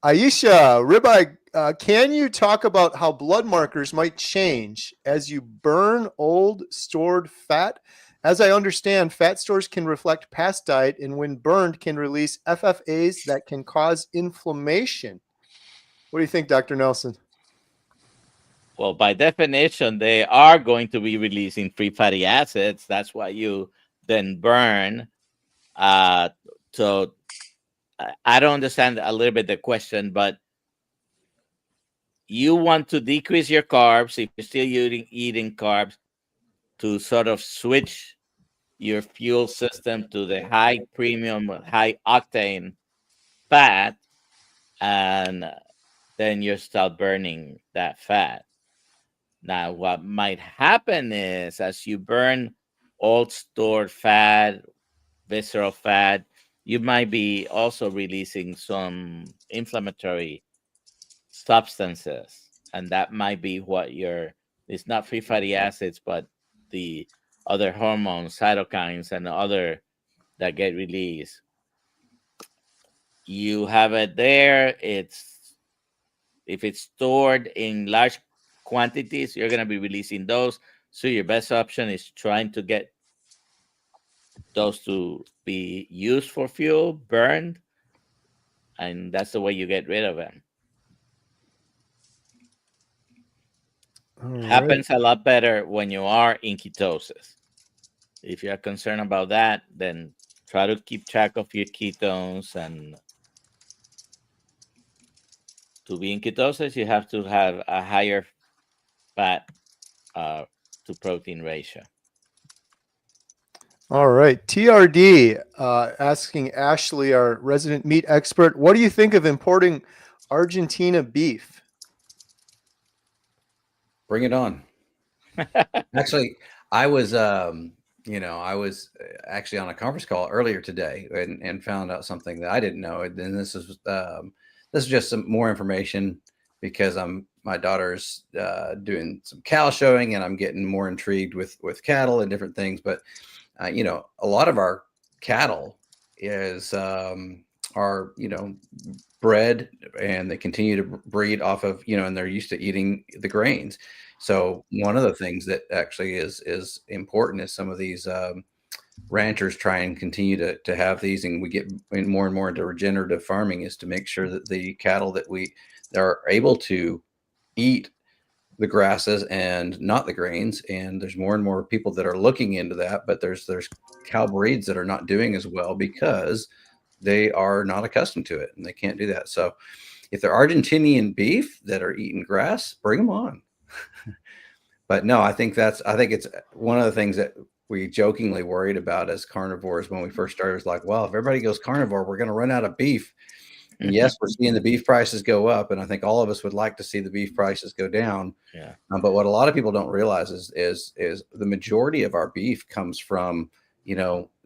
Aisha, Ribeye, can you talk about how blood markers might change as you burn old stored fat? As I understand, fat stores can reflect past diet, and when burned, can release FFAs that can cause inflammation. What do you think, Dr. Nelson? Well, by definition, they are going to be releasing free fatty acids. That's why you then burn. So I don't understand a little bit the question, but you want to decrease your carbs if you're still eating carbs to sort of switch your fuel system to the high premium, high octane fat, and then you start burning that fat. Now, what might happen is as you burn old stored fat, visceral fat, you might be also releasing some inflammatory substances. And that might be what it's not free fatty acids, but the other hormones, cytokines, and other that get released. You have it there. If it's stored in large quantities, you're going to be releasing those. So your best option is trying to get those to be used for fuel, burned, and that's the way you get rid of them. Happens a lot better when you are in ketosis. If you're concerned about that, then try to keep track of your ketones and To be in ketosis, you have to have a higher fat to protein ratio. All right. TRD asking Ashley, our resident meat expert, what do you think of importing Argentina beef? Bring it on. Actually, I was, I was actually on a conference call earlier today and found out something that I didn't know. And this is just some more information because my daughter's doing some cow showing, and I'm getting more intrigued with cattle and different things. But a lot of our cattle is are bred, and they continue to breed off of and they're used to eating the grains. So one of the things that actually is important is some of these ranchers try and continue to have these, and we get more and more into regenerative farming, is to make sure that the cattle that we are able to eat the grasses and not the grains. And there's more and more people that are looking into that, but there's cow breeds that are not doing as well because they are not accustomed to it and they can't do that. So if they're Argentinian beef that are eating grass, bring them on. But no, I think it's one of the things that we jokingly worried about as carnivores when we first started. Was like, well, if everybody goes carnivore, we're going to run out of beef. And yes, we're seeing the beef prices go up, and I think all of us would like to see the beef prices go down. Yeah. But what a lot of people don't realize is the majority of our beef comes from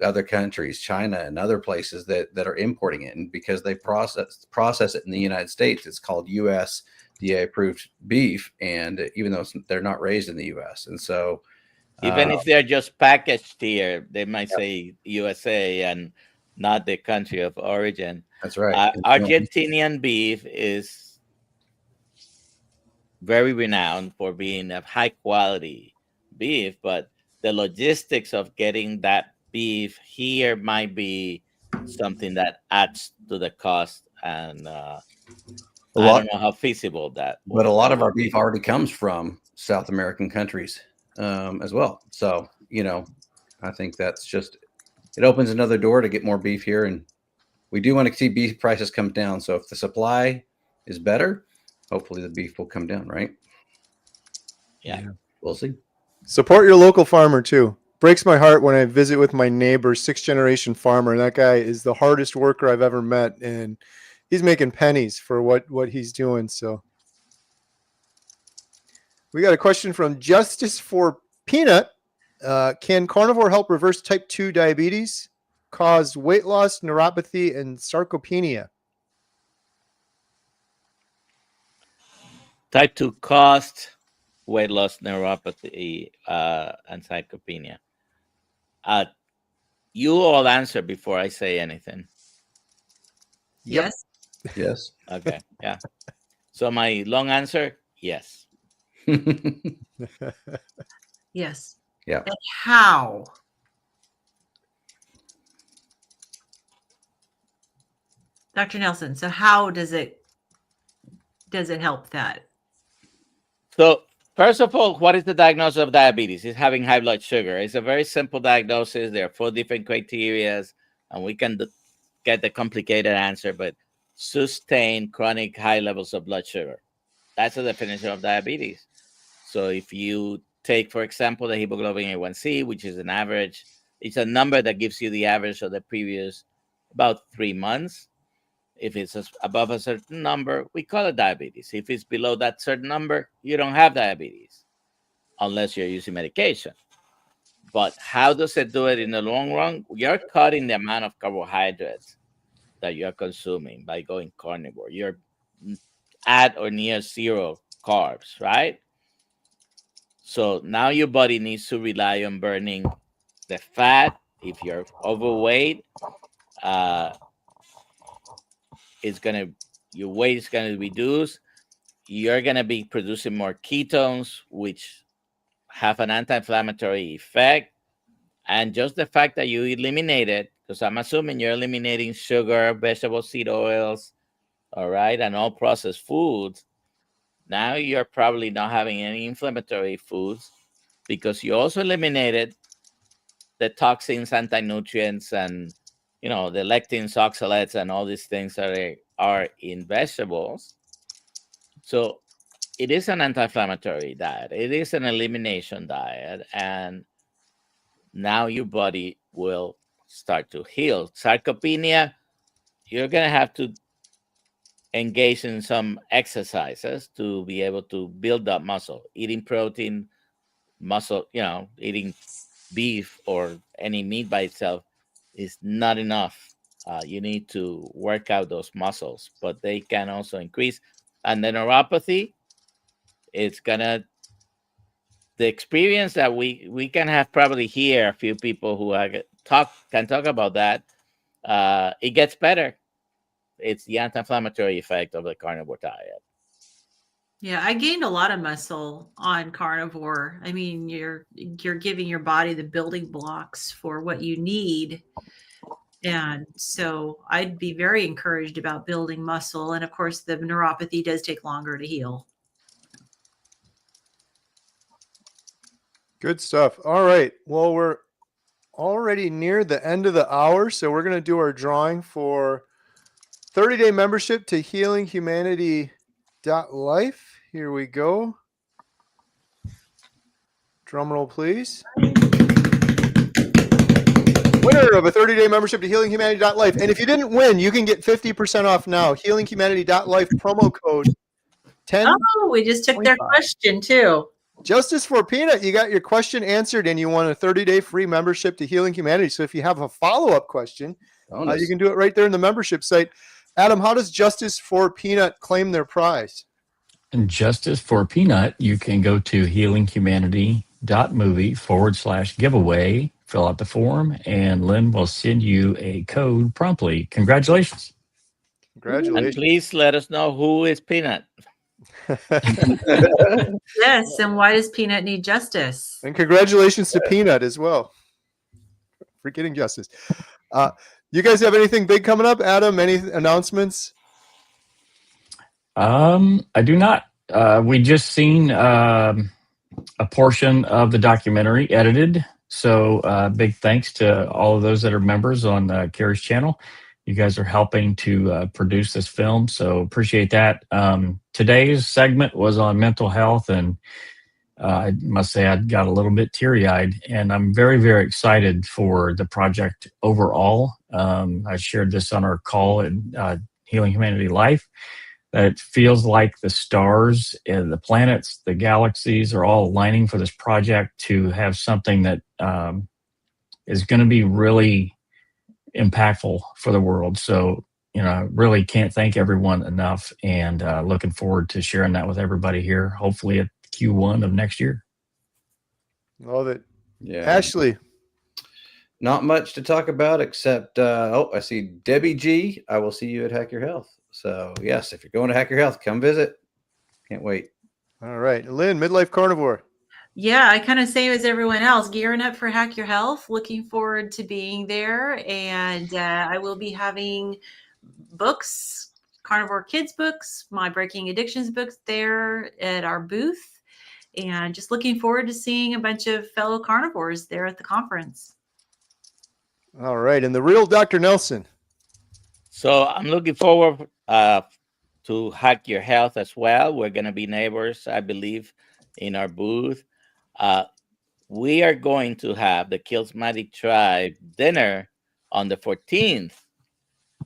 other countries, China and other places that are importing it, and because they process it in the United States, it's called USDA approved beef, and even though they're not raised in the U.S. And so even if they're just packaged here, they might say USA and not the country of origin. That's right. Argentinian beef is very renowned for being of high quality beef, but the logistics of getting that beef here might be something that adds to the cost, and I don't know how feasible that. But a lot of our beef already comes from South American countries as well. So I think that's just, it opens another door to get more beef here, and we do want to see beef prices come down. So if the supply is better, hopefully the beef will come down, right? Yeah. We'll see. Support your local farmer too. Breaks my heart when I visit with my neighbor, 6th generation farmer, and that guy is the hardest worker I've ever met, and he's making pennies for what he's doing. So we got a question from Justice for Peanut. Can carnivore help reverse type 2 diabetes, cause weight loss, neuropathy, and sarcopenia? Type 2 cost, weight loss, neuropathy, and sarcopenia. You all answer before I say anything. Yes. Yes. Okay. Yeah. So my long answer, yes. Yes. Yeah. And how? Dr. Nelson, so how does it help that? So first of all, what is the diagnosis of diabetes? It's having high blood sugar. It's a very simple diagnosis. There are 4 different criteria, and we can get the complicated answer, but sustained chronic high levels of blood sugar. That's the definition of diabetes. So if you take, for example, the hemoglobin A1C, which is an average, it's a number that gives you the average of the previous about 3 months. If it's above a certain number, we call it diabetes. If it's below that certain number, you don't have diabetes unless you're using medication. But how does it do it in the long run? You're cutting the amount of carbohydrates that you're consuming by going carnivore. You're at or near 0 carbs, right? So now your body needs to rely on burning the fat. If you're overweight, your weight is gonna reduce. You're gonna be producing more ketones, which have an anti-inflammatory effect. And just the fact that you eliminate it, because I'm assuming you're eliminating sugar, vegetable seed oils, all right, and all processed foods. Now you're probably not having any inflammatory foods because you also eliminated the toxins, anti-nutrients, and the lectins, oxalates, and all these things that are in vegetables. So it is an anti-inflammatory diet. It is an elimination diet, and now your body will start to heal. Sarcopenia, you're going to have to engage in some exercises to be able to build up muscle. Eating protein, muscle, eating beef or any meat by itself is not enough. You need to work out those muscles, but they can also increase. And the neuropathy, it's gonna the experience that we can have probably here a few people who can talk about that. It gets better. It's the anti-inflammatory effect of the carnivore diet. Yeah, I gained a lot of muscle on carnivore. I mean, you're giving your body the building blocks for what you need. And so I'd be very encouraged about building muscle. And of course, the neuropathy does take longer to heal. Good stuff. All right. Well, we're already near the end of the hour, so we're going to do our drawing for 30-day membership to healinghumanity.life. Here we go. Drum roll, please. Winner of a 30-day membership to healinghumanity.life. And if you didn't win, you can get 50% off now. Healinghumanity.life promo code 10. Oh, we just took their question too. Justice for Peanut, you got your question answered and you won a 30-day free membership to Healing Humanity. So if you have a follow-up question, you can do it right there in the membership site. Adam, how does Justice for Peanut claim their prize? And Justice for Peanut, you can go to healinghumanity.movie/giveaway, fill out the form, and Lynn will send you a code promptly. Congratulations. And please let us know who is Peanut. Yes, and why does Peanut need justice? And congratulations to Peanut as well for getting justice. You guys have anything big coming up? Adam, any announcements? I do not. We just seen a portion of the documentary edited. So big thanks to all of those that are members on Carrie's channel. You guys are helping to produce this film, so appreciate that. Today's segment was on mental health, and I must say I got a little bit teary-eyed, and I'm very, very excited for the project overall. I shared this on our call at Healing Humanity Life. It feels like the stars, the planets, the galaxies are all aligning for this project to have something that is going to be really impactful for the world. So, really can't thank everyone enough, and looking forward to sharing that with everybody here, hopefully at Q1 of next year. Love it. Yeah. Ashley. Not much to talk about except, I see Debbie G. I will see you at Hack Your Health. So, yes, if you're going to Hack Your Health, come visit. Can't wait. All right. Lynn, Midlife Carnivore. Yeah, I kind of same as everyone else, gearing up for Hack Your Health. Looking forward to being there. And I will be having books, Carnivore Kids books, my Breaking Addictions books there at our booth. And just looking forward to seeing a bunch of fellow carnivores there at the conference. All right. And the real Dr. Nelson. So I'm looking forward to Hack Your Health as well. We're going to be neighbors, I believe, in our booth. We are going to have the Charismatic Tribe dinner on the 14th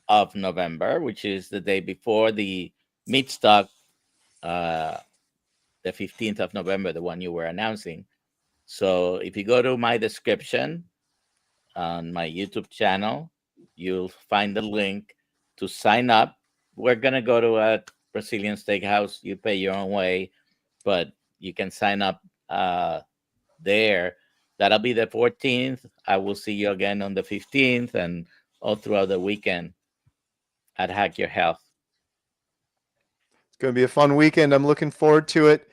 of November, which is the day before the meat stock, the 15th of November, the one you were announcing. So if you go to my description on my YouTube channel, you'll find the link to sign up. We're going to go to a Brazilian steakhouse. You pay your own way, but you can sign up there. That'll be the 14th. I will see you again on the 15th and all throughout the weekend at Hack Your Health. It's going to be a fun weekend. I'm looking forward to it.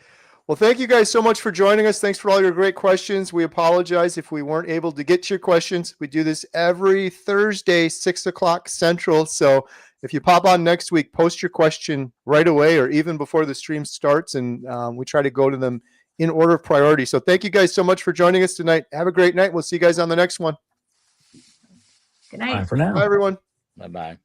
Well, thank you guys so much for joining us. Thanks for all your great questions. We apologize if we weren't able to get to your questions. We do this every Thursday, 6 o'clock Central. So if you pop on next week, post your question right away or even before the stream starts, and we try to go to them in order of priority. So thank you guys so much for joining us tonight. Have a great night. We'll see you guys on the next one. Good night. Bye for now. Bye, everyone. Bye-bye.